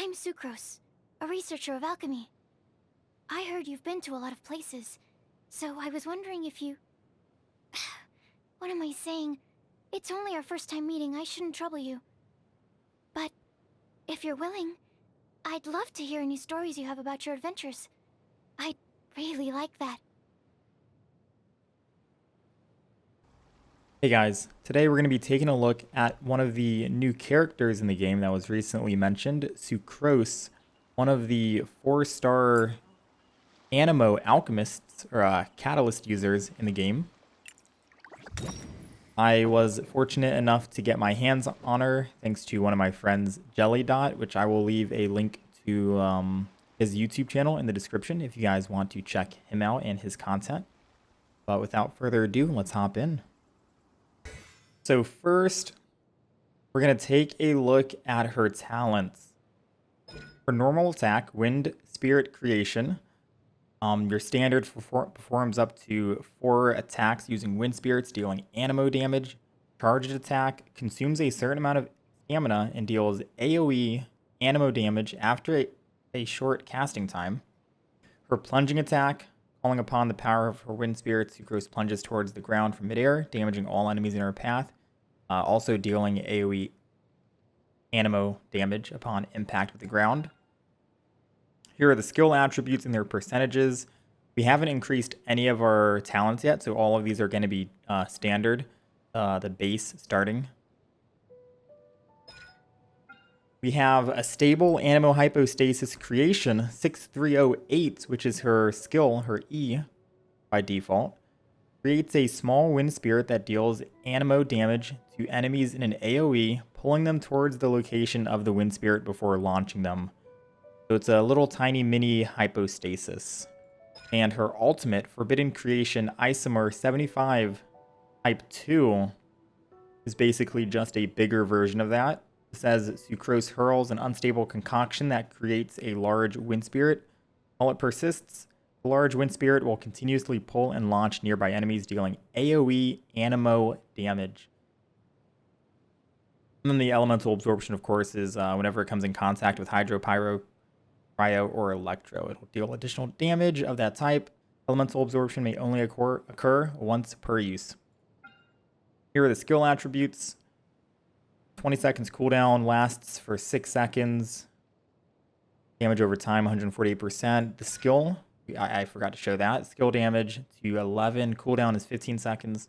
I'm Sucrose, a researcher of alchemy. I heard you've been to a lot of places, so I was wondering if you... What am I saying? It's only our first time meeting, I shouldn't trouble you. But if you're willing, I'd love to hear any stories you have about your adventures. I'd really like that. Hey guys, today we're going to be taking a look at one of the new characters in the game that was recently mentioned, SUCROSE, one of the 4-star Animo alchemists or catalyst users in the game. I was fortunate enough to get my hands on her thanks to one of my friends, Jellydot, which I will leave a link to his YouTube channel in the description if you guys want to check him out and his content. But without further ado, let's hop in. So first, we're going to take a look at her talents. For normal attack, Wind Spirit Creation, your standard performs up to 4 attacks using Wind Spirits, dealing Animo damage. Charged attack consumes a certain amount of stamina and deals AoE Animo damage after a short casting time. Her plunging attack, calling upon the power of her Wind Spirit, Sucrose plunges towards the ground from midair, damaging all enemies in her path. Also dealing AoE Animo damage upon impact with the ground. Here are the skill attributes and their percentages. We haven't increased any of our talents yet, so all of these are going to be standard, the base starting. We have a stable Animo Hypostasis Creation 6308, which is her skill, her E by default. Creates a small wind spirit that deals Animo damage to enemies in an AoE, pulling them towards the location of the wind spirit before launching them. So it's a little tiny mini hypostasis. And her ultimate, Forbidden Creation Isomer 75 Type 2, is basically just a bigger version of that. It says Sucrose hurls an unstable concoction that creates a large wind spirit. While it persists, the large wind spirit will continuously pull and launch nearby enemies, dealing AoE Animo damage. And then the elemental absorption, of course, is whenever it comes in contact with Hydro, Pyro, Cryo, or Electro, it will deal additional damage of that type. Elemental absorption may only occur once per use. Here are the skill attributes. 20 seconds cooldown, lasts for 6 seconds. Damage over time, 148%. The skill, I forgot to show that. Skill damage to 11. Cooldown is 15 seconds.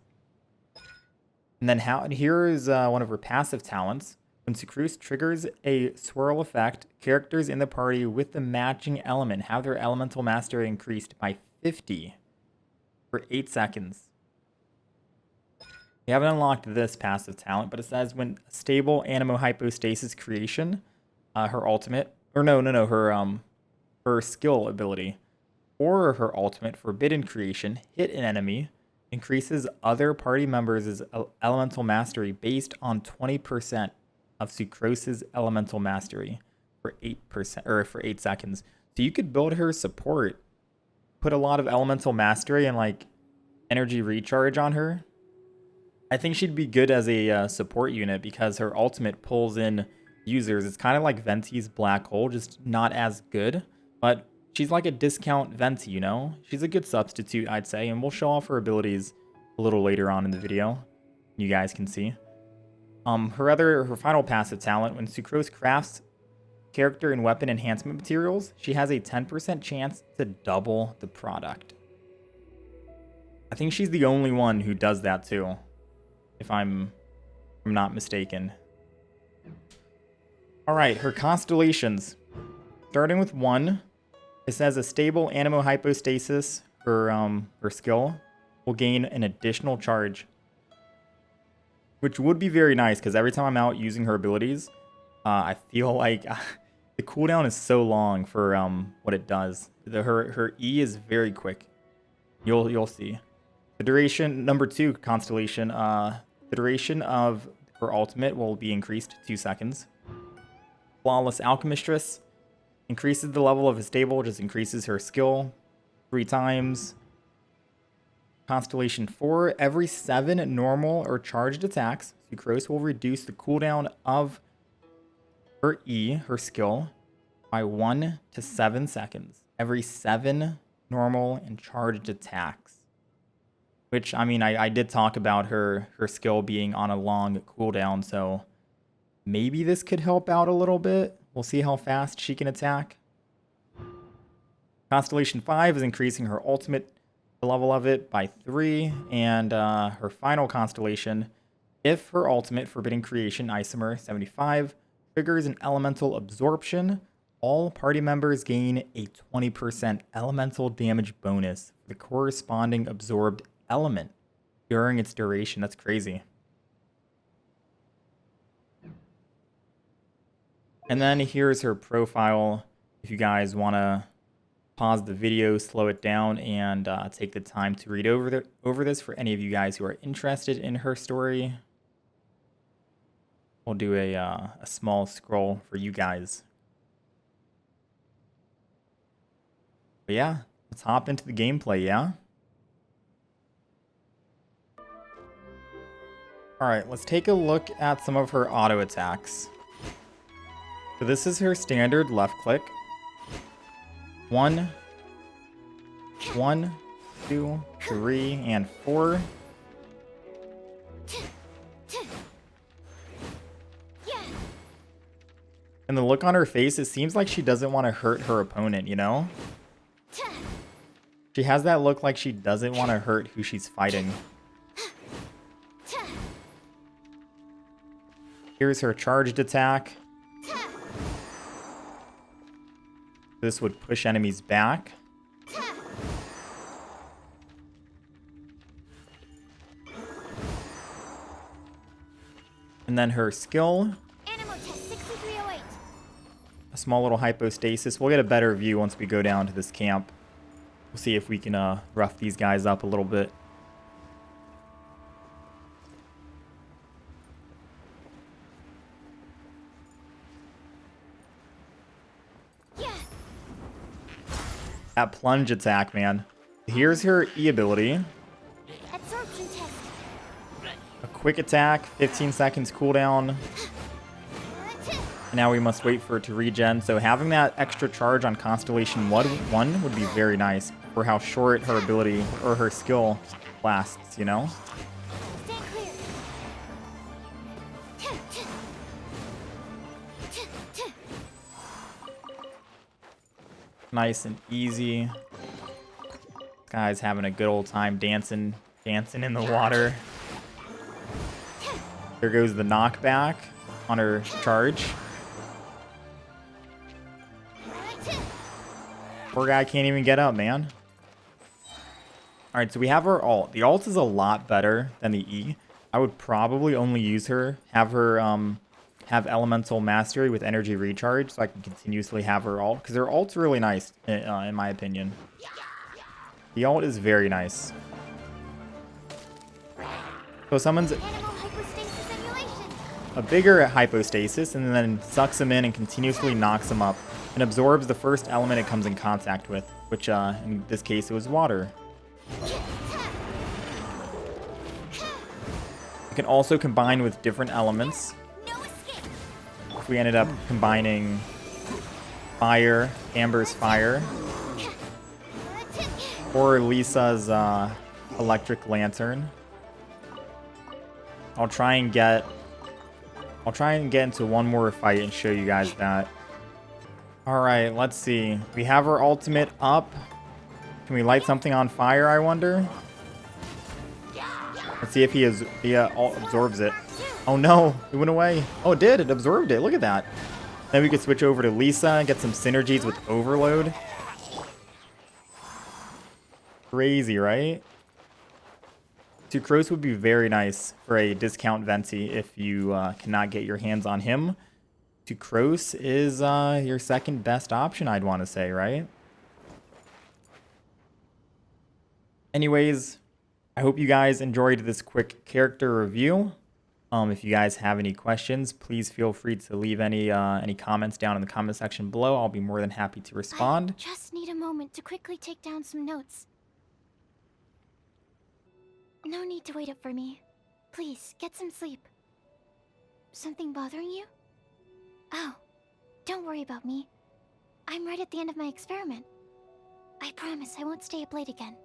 And then here is one of her passive talents. When Sucrose triggers a swirl effect, characters in the party with the matching element have their elemental mastery increased by 50 for 8 seconds. We haven't unlocked this passive talent, but it says when stable Animo Hypostasis Creation, her ultimate, or her skill ability, or her ultimate Forbidden Creation, hit an enemy, increases other party members' elemental mastery based on 20% of Sucrose's elemental mastery for 8% or for 8 seconds. So you could build her support, put a lot of elemental mastery and like energy recharge on her. I think she'd be good as a support unit because her ultimate pulls in users. It's kind of like Venti's Black Hole, just not as good, but she's like a discount Venti, you know? She's a good substitute, I'd say, and we'll show off her abilities a little later on in the video. You guys can see. Her final passive talent, when Sucrose crafts character and weapon enhancement materials, she has a 10% chance to double the product. I think she's the only one who does that too, if I'm not mistaken. Alright, her constellations. Starting with 1, it says a stable Animo Hypostasis, her skill, will gain an additional charge, which would be very nice because every time I'm out using her abilities, I feel like the cooldown is so long for what it does. Her E is very quick. You'll see. The duration, number 2 constellation, the duration of her ultimate will be increased 2 seconds. Flawless Alchemistress increases the level of a stable, just increases her skill 3 times. Constellation 4, every 7 normal or charged attacks, Sucrose will reduce the cooldown of her E, her skill, by 1 to 7 seconds. Every 7 normal and charged attacks. Which, I mean, I did talk about her skill being on a long cooldown, so maybe this could help out a little bit. We'll see how fast she can attack. Constellation 5 is increasing her ultimate, the level of it, by 3, and her final constellation, if her ultimate, Forbidden Creation Isomer 75, triggers an elemental absorption, all party members gain a 20% elemental damage bonus for the corresponding absorbed element during its duration. That's crazy. And then here's her profile if you guys want to pause the video, slow it down, and take the time to read over this for any of you guys who are interested in her story. We'll do a small scroll for you guys. But yeah, let's hop into the gameplay, yeah? Alright, let's take a look at some of her auto attacks. So this is her standard left click. 1, 2, 3, and 4. And the look on her face, it seems like she doesn't want to hurt her opponent, you know? She has that look like she doesn't want to hurt who she's fighting. Here's her charged attack. This would push enemies back. And then her skill, a small little hypostasis. We'll get a better view once we go down to this camp. We'll see if we can rough these guys up a little bit. That plunge attack, man. Here's her E ability. A quick attack, 15 seconds cooldown. Now we must wait for it to regen. So having that extra charge on Constellation 1 would be very nice for how short her ability or her skill lasts, you know? Nice and easy. This guy's having a good old time dancing in the water. There goes the knockback on her charge. Poor guy can't even get up, man. Alright, so we have our ult. The ult is a lot better than the E. I would probably only use her, have her have elemental mastery with energy recharge so I can continuously have her ult, because her ult's really nice in my opinion. The ult is very nice. So summons a bigger hypostasis and then sucks him in and continuously knocks him up and absorbs the first element it comes in contact with, which in this case it was water. You can also combine with different elements. If we ended up combining fire, Amber's fire, or Lisa's electric lantern. I'll try and get into one more fight and show you guys that. Alright, let's see. We have our ultimate up. Can we light something on fire, I wonder? Let's see if he absorbs it. Oh no, it went away. Oh, it did. It absorbed it. Look at that. Then we could switch over to Lisa and get some synergies with Overload. Crazy, right? SUCROSE would be very nice for a discount Venti if you cannot get your hands on him. SUCROSE is your second best option, I'd want to say, right? Anyways, I hope you guys enjoyed this quick character review. If you guys have any questions, please feel free to leave any comments down in the comment section below. I'll be more than happy to respond. I just need a moment to quickly take down some notes. No need to wait up for me. Please, get some sleep. Something bothering you? Oh, don't worry about me. I'm right at the end of my experiment. I promise I won't stay up late again.